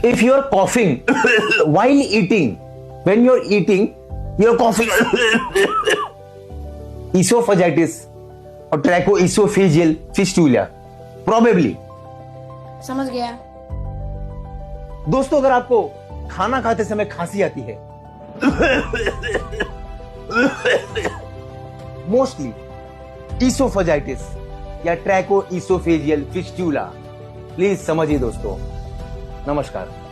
If you're coughing while eating, when you're eating, you're coughing. Esophagitis or trachoesophageal fistula, probably. समझ गया। दोस्तों, अगर आपको खाना खाते समय खांसी आती है, मोस्टली ईसोफेजाइटिस या ट्रैकोईसोफेजियल फिस्टूला, प्लीज समझिए दोस्तों। नमस्कार।